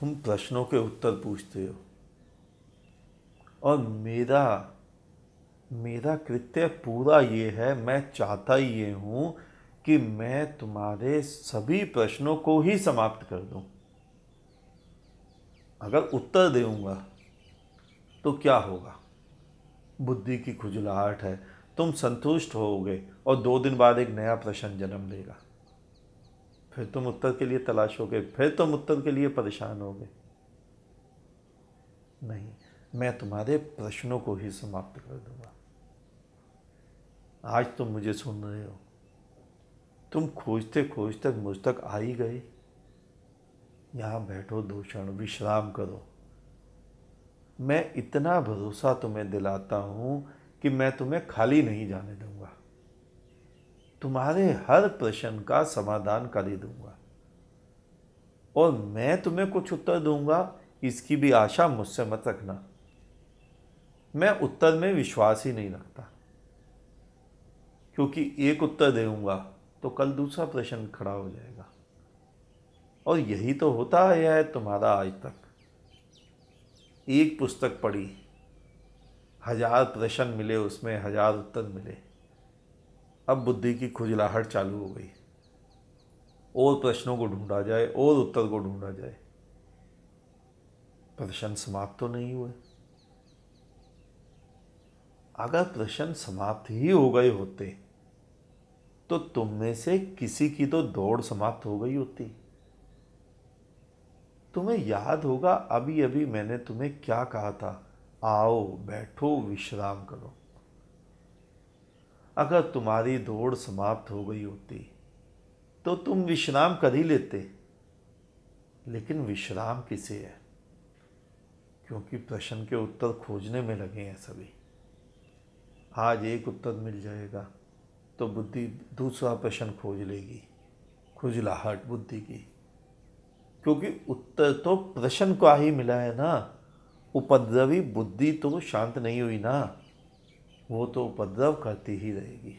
तुम प्रश्नों के उत्तर पूछते हो और मेरा मेरा कृत्य पूरा ये है, मैं चाहता ही ये हूँ कि मैं तुम्हारे सभी प्रश्नों को ही समाप्त कर दूं। अगर उत्तर दूंगा तो क्या होगा? बुद्धि की खुजलाहट है, तुम संतुष्ट होगे और 2 दिन बाद एक नया प्रश्न जन्म लेगा। फिर तुम उत्तर के लिए तलाशोगे, फिर तुम उत्तर के लिए परेशान होगे। नहीं, मैं तुम्हारे प्रश्नों को ही समाप्त कर दूंगा। आज तुम मुझे सुन रहे हो, तुम खोजते खोजते मुझ तक आ ही गए। यहाँ बैठो, 2 क्षण विश्राम करो। मैं इतना भरोसा तुम्हें दिलाता हूँ कि मैं तुम्हें खाली नहीं जाने दूंगा। तुम्हारे हर प्रश्न का समाधान कर ही दूंगा और मैं तुम्हें कुछ उत्तर दूंगा, इसकी भी आशा मुझसे मत रखना। मैं उत्तर में विश्वास ही नहीं रखता, क्योंकि एक उत्तर दूंगा तो कल दूसरा प्रश्न खड़ा हो जाएगा। और यही तो होता आया है तुम्हारा आज तक। एक पुस्तक पढ़ी, 1000 प्रश्न मिले, उसमें 1000 उत्तर मिले। अब बुद्धि की खुजलाहट चालू हो गई, और प्रश्नों को ढूंढा जाए और उत्तर को ढूंढा जाए। प्रश्न समाप्त तो नहीं हुए। अगर प्रश्न समाप्त ही हो गए होते तो तुम में से किसी की तो दौड़ समाप्त हो गई होती। तुम्हें याद होगा अभी अभी मैंने तुम्हें क्या कहा था? आओ बैठो, विश्राम करो। अगर तुम्हारी दौड़ समाप्त हो गई होती तो तुम विश्राम कर ही लेते। लेकिन विश्राम किसे है? क्योंकि प्रश्न के उत्तर खोजने में लगे हैं सभी। आज एक उत्तर मिल जाएगा तो बुद्धि दूसरा प्रश्न खोज लेगी। खुजलाहट बुद्धि की, क्योंकि उत्तर तो प्रश्न का ही मिला है ना। उपद्रवी बुद्धि तो शांत नहीं हुई ना, वो तो उपद्रव करती ही रहेगी।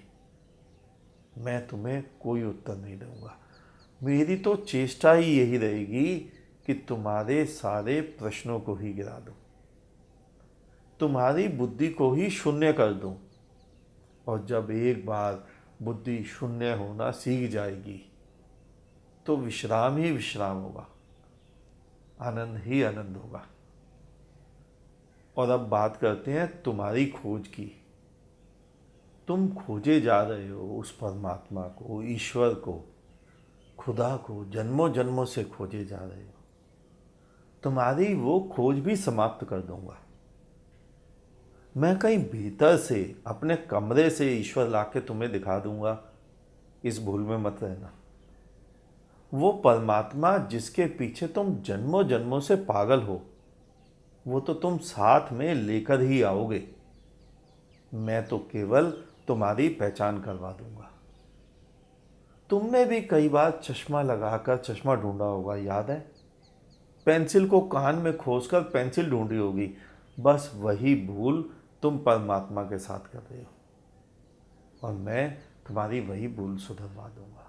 मैं तुम्हें कोई उत्तर नहीं दूंगा। मेरी तो चेष्टा ही यही रहेगी कि तुम्हारे सारे प्रश्नों को ही गिरा दूं, तुम्हारी बुद्धि को ही शून्य कर दूं। और जब एक बार बुद्धि शून्य होना सीख जाएगी तो विश्राम ही विश्राम होगा, आनंद ही आनंद होगा। और अब बात करते हैं तुम्हारी खोज की। तुम खोजे जा रहे हो उस परमात्मा को, ईश्वर को, खुदा को, जन्मों जन्मों से खोजे जा रहे हो। तुम्हारी वो खोज भी समाप्त कर दूंगा। मैं कहीं भीतर से, अपने कमरे से ईश्वर लाके तुम्हें दिखा दूंगा। इस भूल में मत रहना। वो परमात्मा जिसके पीछे तुम जन्मों जन्मों से पागल हो, वो तो तुम साथ में लेकर ही आओगे। मैं तो केवल तुम्हारी पहचान करवा दूंगा। तुमने भी कई बार चश्मा लगाकर चश्मा ढूंढा होगा, याद है? पेंसिल को कान में खोसकर पेंसिल ढूंढी होगी। बस वही भूल तुम परमात्मा के साथ कर रहे हो, और मैं तुम्हारी वही भूल सुधरवा दूंगा।